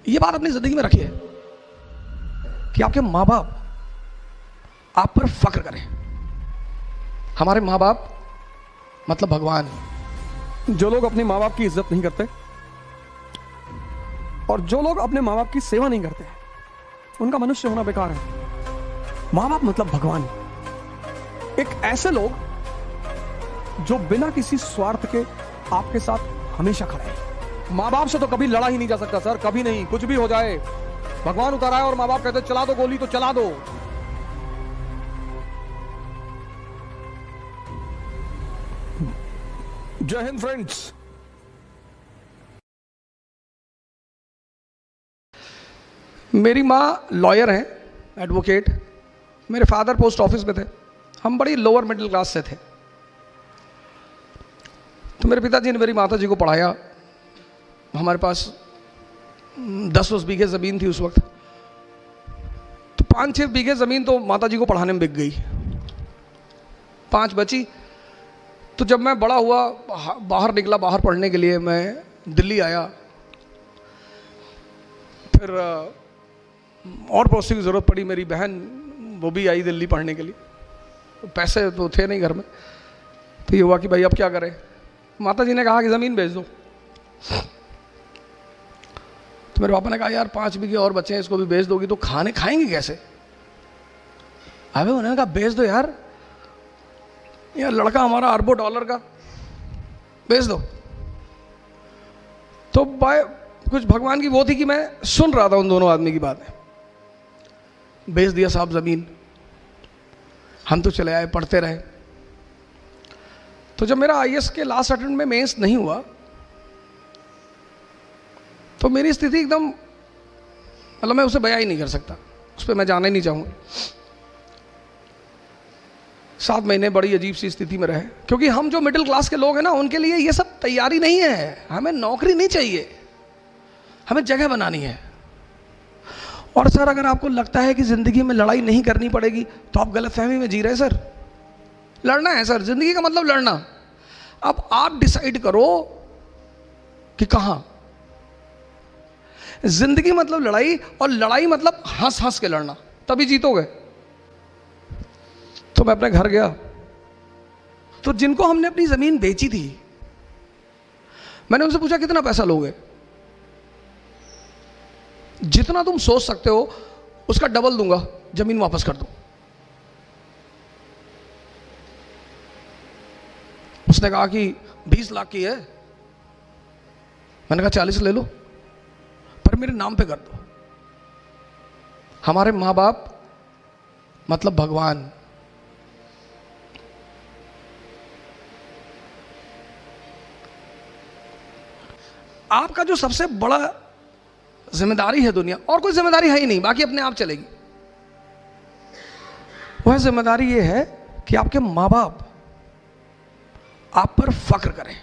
ये बात अपनी जिंदगी में रखिए कि आपके माँ बाप आप पर फक्र करें। हमारे माँ बाप मतलब भगवान। जो लोग अपने माँ बाप की इज्जत नहीं करते और जो लोग अपने माँ बाप की सेवा नहीं करते, उनका मनुष्य होना बेकार है। माँ बाप मतलब भगवान। एक ऐसे लोग जो बिना किसी स्वार्थ के आपके साथ हमेशा खड़े हैं। माँ बाप से तो कभी लड़ा ही नहीं जा सकता सर, कभी नहीं। कुछ भी हो जाए, भगवान उतर आए और माँ बाप कहते चला दो गोली तो चला दो। जय हिंद फ्रेंड्स। मेरी माँ लॉयर हैं, एडवोकेट। मेरे फादर पोस्ट ऑफिस में थे। हम बड़ी लोअर मिडिल क्लास से थे। तो मेरे पिताजी ने मेरी माता जी को पढ़ाया। हमारे पास 10-10 बीघे ज़मीन थी उस वक्त। तो 5-6 बीघे ज़मीन तो माता जी को पढ़ाने में बिक गई, 5 बची। तो जब मैं बड़ा हुआ, बाहर निकला, बाहर पढ़ने के लिए मैं दिल्ली आया। फिर और पड़ोसी की ज़रूरत पड़ी। मेरी बहन वो भी आई दिल्ली पढ़ने के लिए। पैसे तो थे नहीं घर में। तो ये हुआ कि भाई अब क्या करें। माता जी ने कहा कि ज़मीन बेच दो। तो मेरे पापा ने कहा यार 5 बीघे और बचे हैं, इसको भी बेच दोगी तो खाएंगे कैसे। अबे उन्होंने कहा बेच दो यार लड़का हमारा अरबों डॉलर का, बेच दो। तो कुछ भगवान की वो थी कि मैं सुन रहा था उन दोनों आदमी की बातें। बेच दिया साहब ज़मीन। हम तो चले आए, पढ़ते रहे। तो जब मेरा आईएएस के लास्ट अटेम्प्ट में मेंस नहीं हुआ तो मेरी स्थिति एकदम, मतलब मैं उसे बयां ही नहीं कर सकता, उस पर मैं जाना ही नहीं चाहूँगा। 7 महीने बड़ी अजीब सी स्थिति में रहे, क्योंकि हम जो मिडिल क्लास के लोग हैं ना, उनके लिए ये सब तैयारी नहीं है। हमें नौकरी नहीं चाहिए, हमें जगह बनानी है। और सर अगर आपको लगता है कि ज़िंदगी में लड़ाई नहीं करनी पड़ेगी तो आप गलतफहमी में जी रहे हैं सर। लड़ना है सर, ज़िंदगी का मतलब लड़ना। अब आप डिसाइड करो कि कहाँ। ज़िंदगी मतलब लड़ाई, और लड़ाई मतलब हंस हंस के लड़ना, तभी जीतोगे। तो मैं अपने घर गया, तो जिनको हमने अपनी ज़मीन बेची थी, मैंने उनसे पूछा कितना पैसा लोगे। जितना तुम सोच सकते हो उसका डबल दूंगा, ज़मीन वापस कर दो। उसने कहा कि 20 लाख की है। मैंने कहा 40 ले लो, पर मेरे नाम पे कर दो। हमारे माँ बाप मतलब भगवान। आपका जो सबसे बड़ा जिम्मेदारी है दुनिया, और कोई जिम्मेदारी है ही नहीं, बाकी अपने आप चलेगी। वह जिम्मेदारी ये है कि आपके माँ बाप आप पर फक्र करें।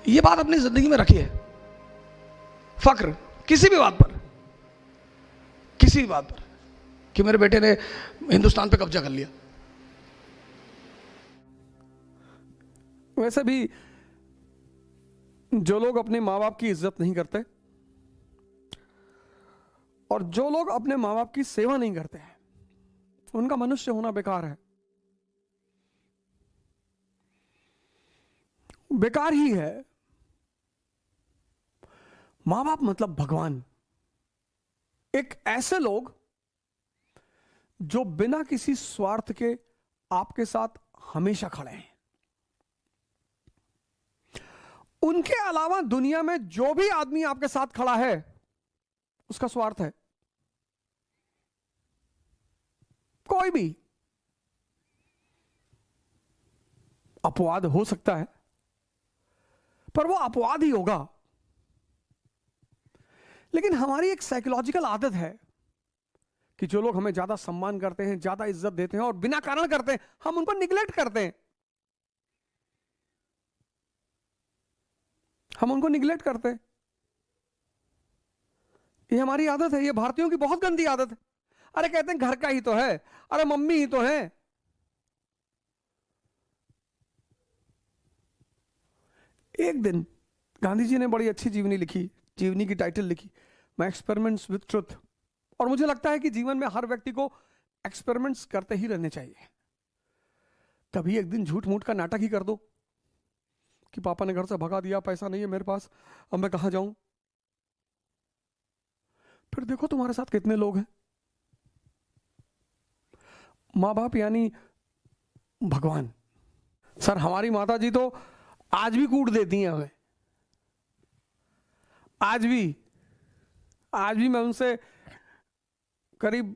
यह बात अपनी जिंदगी में रखिए। फक्र किसी भी बात पर, किसी भी बात पर, कि मेरे बेटे ने हिंदुस्तान पे कब्जा कर लिया। वैसे भी जो लोग अपने माँ बाप की इज्जत नहीं करते और जो लोग अपने माँ बाप की सेवा नहीं करते हैं, उनका मनुष्य होना बेकार है। बेकार ही है। माँ बाप मतलब भगवान। एक ऐसे लोग जो बिना किसी स्वार्थ के आपके साथ हमेशा खड़े हैं। उनके अलावा दुनिया में जो भी आदमी आपके साथ खड़ा है उसका स्वार्थ है। कोई भी अपवाद हो सकता है, पर वो अपवाद ही होगा। लेकिन हमारी एक साइकोलॉजिकल आदत है कि जो लोग हमें ज्यादा सम्मान करते हैं, ज्यादा इज्जत देते हैं और बिना कारण करते हैं, हम उनको निगलेक्ट करते हैं। हम उनको निगलेक्ट करते हैं। ये हमारी आदत है, ये भारतीयों की बहुत गंदी आदत है। अरे कहते हैं घर का ही तो है, अरे मम्मी ही तो है। एक दिन गांधी जी ने बड़ी अच्छी जीवनी लिखी, जीवनी की टाइटल लिखी, मैं एक्सपेरिमेंट्स विथ ट्रुथ, और मुझे लगता है कि जीवन में हर व्यक्ति को एक्सपेरिमेंट्स करते ही रहने चाहिए। कभी एक दिन झूठ मूठ का नाटक ही कर दो कि पापा ने घर से भगा दिया, पैसा नहीं है मेरे पास, अब मैं कहां जाऊं। फिर देखो तुम्हारे साथ कितने लोग हैं। माँ बाप यानी भगवान। सर हमारी माता जी तो आज भी कूट देती हैं हमें, आज भी मैं उनसे करीब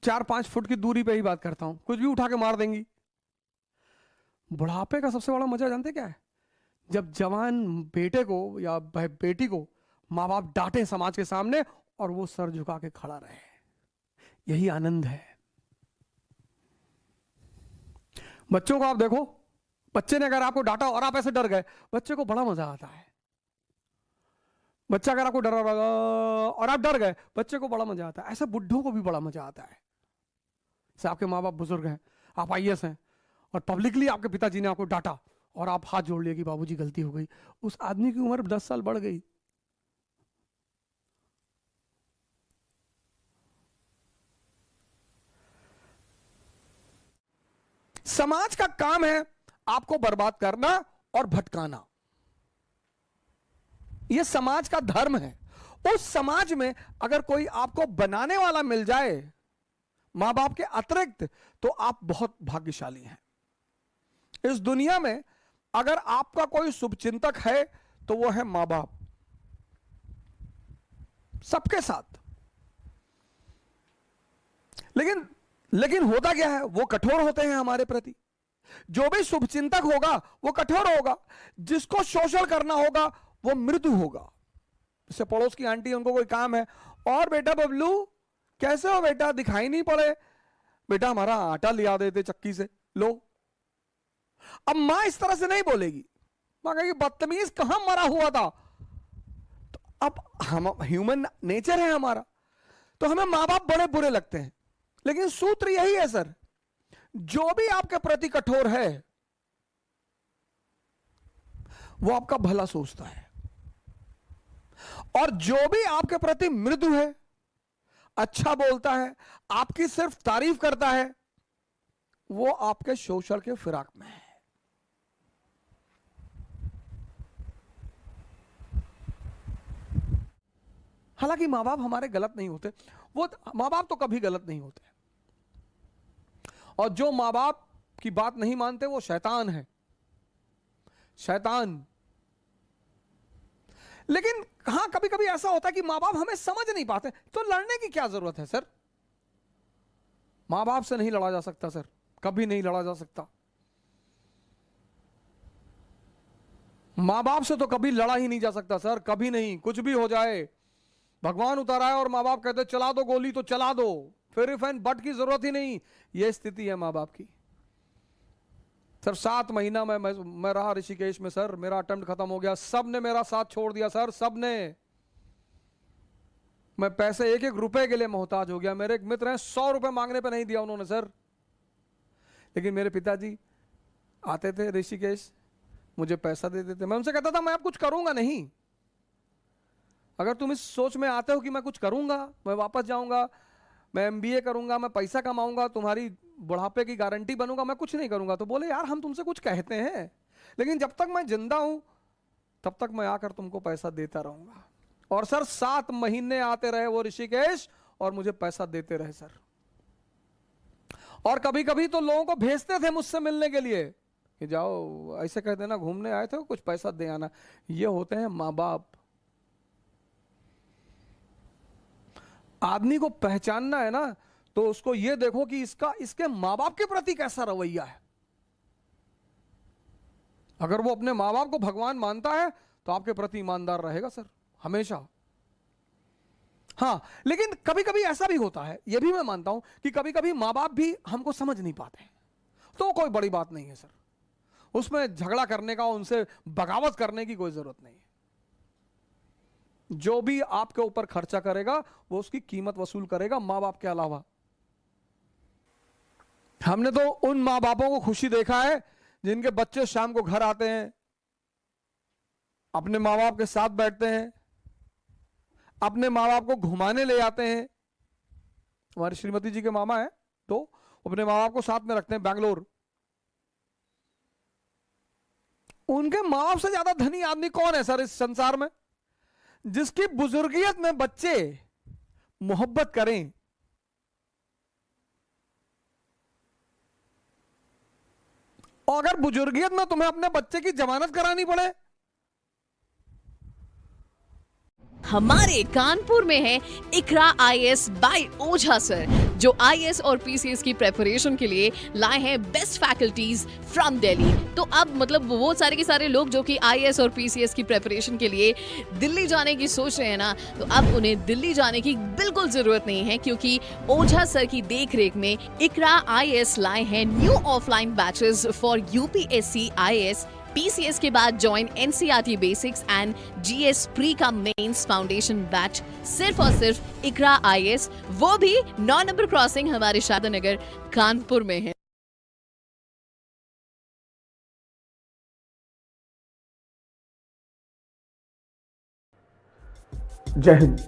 4-5 फुट की दूरी पे ही बात करता हूं, कुछ भी उठा के मार देंगी। बुढ़ापे का सबसे बड़ा मजा जानते क्या है? जब जवान बेटे को या बेटी को माँ बाप डांटे समाज के सामने और वो सर झुका के खड़ा रहे, यही आनंद है। बच्चों को आप देखो, बच्चे ने अगर आपको डांटा और आप ऐसे डर गए, बच्चे को बड़ा मजा आता है। बच्चा अगर आपको डरा रहा और आप डर गए, बच्चे को बड़ा मजा आता है। ऐसे बुढ़ों को भी बड़ा मजा आता है। जैसे आपके माँ बाप बुजुर्ग हैं, आप आईएएस हैं, और पब्लिकली आपके पिताजी ने आपको डांटा और आप हाथ जोड़ लिए कि बाबूजी गलती हो गई। उस आदमी की उम्र 10 साल बढ़ गई। समाज का काम है आपको बर्बाद करना और भटकाना, यह समाज का धर्म है। उस समाज में अगर कोई आपको बनाने वाला मिल जाए मां बाप के अतिरिक्त, तो आप बहुत भाग्यशाली हैं। इस दुनिया में अगर आपका कोई शुभचिंतक है तो वो है मां बाप, सबके साथ। लेकिन होता क्या है, वो कठोर होते हैं हमारे प्रति। जो भी शुभचिंतक होगा वो कठोर होगा, जिसको शोषण करना होगा वो मृदु होगा। जैसे पड़ोस की आंटी, उनको कोई काम है, और बेटा बबलू कैसे हो बेटा, दिखाई नहीं पड़े, बेटा हमारा आटा लिया देते चक्की से, लो। अब मां इस तरह से नहीं बोलेगी, मां कहेगी बदतमीज कहां मरा हुआ था। तो अब हम ह्यूमन नेचर है हमारा, तो हमें मां बाप बड़े बुरे लगते हैं। लेकिन सूत्र यही है सर, जो भी आपके प्रति कठोर है वो आपका भला सोचता है, और जो भी आपके प्रति मृदु है, अच्छा बोलता है, आपकी सिर्फ तारीफ करता है, वो आपके शोषण के फिराक में है। हालांकि मां बाप हमारे गलत नहीं होते, वो मां बाप तो कभी गलत नहीं होते, और जो मां बाप की बात नहीं मानते वो शैतान है, शैतान। लेकिन हां, कभी कभी ऐसा होता है कि मां बाप हमें समझ नहीं पाते, तो लड़ने की क्या जरूरत है सर? मां बाप से नहीं लड़ा जा सकता सर, कभी नहीं लड़ा जा सकता। मां बाप से तो कभी लड़ा ही नहीं जा सकता सर, कभी नहीं। कुछ भी हो जाए, भगवान उतर आए और मां बाप कहते चला दो गोली तो चला दो, फिर इफ एंड बट की जरूरत ही नहीं। यह स्थिति है मां बाप की। सर 7 महीना मैं रहा ऋषिकेश में सर, मेरा अटेम्प्ट खत्म हो गया, सब ने मेरा साथ छोड़ दिया सर, सब ने। मैं पैसे 1-1 रुपए के लिए मोहताज हो गया। मेरे एक मित्र हैं, 100 रुपए मांगने पे नहीं दिया उन्होंने सर। लेकिन मेरे पिताजी आते थे ऋषिकेश, मुझे पैसा दे देते। मैं उनसे कहता था मैं अब कुछ करूंगा नहीं, अगर तुम इस सोच में आते हो कि मैं कुछ करूंगा, मैं वापस जाऊंगा, मैं MBA करूंगा, मैं पैसा कमाऊंगा, तुम्हारी बुढ़ापे की गारंटी बनूंगा, मैं कुछ नहीं करूंगा। तो बोले यार हम तुमसे कुछ कहते हैं, लेकिन जब तक मैं जिंदा हूं तब तक मैं आकर तुमको पैसा देता रहूंगा। और सर 7 महीने आते रहे वो ऋषिकेश और मुझे पैसा देते रहे सर। और कभी कभी तो लोगों को भेजते थे मुझसे मिलने के लिए कि जाओ ऐसे कह देना घूमने आए थे, कुछ पैसा दे आना। ये होते हैं मां बाप। आदमी को पहचानना है ना, तो उसको ये देखो कि इसके मां बाप के प्रति कैसा रवैया है। अगर वो अपने मां बाप को भगवान मानता है तो आपके प्रति ईमानदार रहेगा सर, हमेशा। हां, लेकिन कभी कभी ऐसा भी होता है, यह भी मैं मानता हूं कि कभी कभी मां बाप भी हमको समझ नहीं पाते, तो कोई बड़ी बात नहीं है सर, उसमें झगड़ा करने का, उनसे बगावत करने की कोई जरूरत नहीं है। जो भी आपके ऊपर खर्चा करेगा वो उसकी कीमत वसूल करेगा, मां बाप के अलावा। हमने तो उन मां बापों को खुशी देखा है जिनके बच्चे शाम को घर आते हैं, अपने मां बाप के साथ बैठते हैं, अपने माँ बाप को घुमाने ले जाते हैं। हमारी श्रीमती जी के मामा है तो अपने माँ बाप को साथ में रखते हैं बैंगलोर। उनके माँ बाप से ज्यादा धनी आदमी कौन है सर इस संसार में, जिसकी बुजुर्गियत में बच्चे मोहब्बत करें। और अगर बुजुर्गियत में तुम्हें अपने बच्चे की जमानत करानी पड़े। हमारे कानपुर में है इकरा आईएएस बाय ओझा सर, जो आईएएस और पीसीएस की प्रेपरेशन के लिए लाए हैं बेस्ट फैकल्टीज फ्रॉम दिल्ली। तो अब मतलब वो सारे के सारे लोग जो कि आईएएस और पीसीएस की प्रेपरेशन के लिए दिल्ली जाने की सोच रहे हैं ना, तो अब उन्हें दिल्ली जाने की बिल्कुल जरूरत नहीं है, क्योंकि ओझा सर की देखरेख में इकरा आईएएस लाए हैं new offline batches for UPSC IAS PCS के बाद join NCERT basics and GS pre का मेंस फाउंडेशन बैच सिर्फ और सिर्फ इकरा आईएएस, वो भी 9 नंबर क्रॉसिंग हमारे शादानगर कानपुर में है। जय हिंद।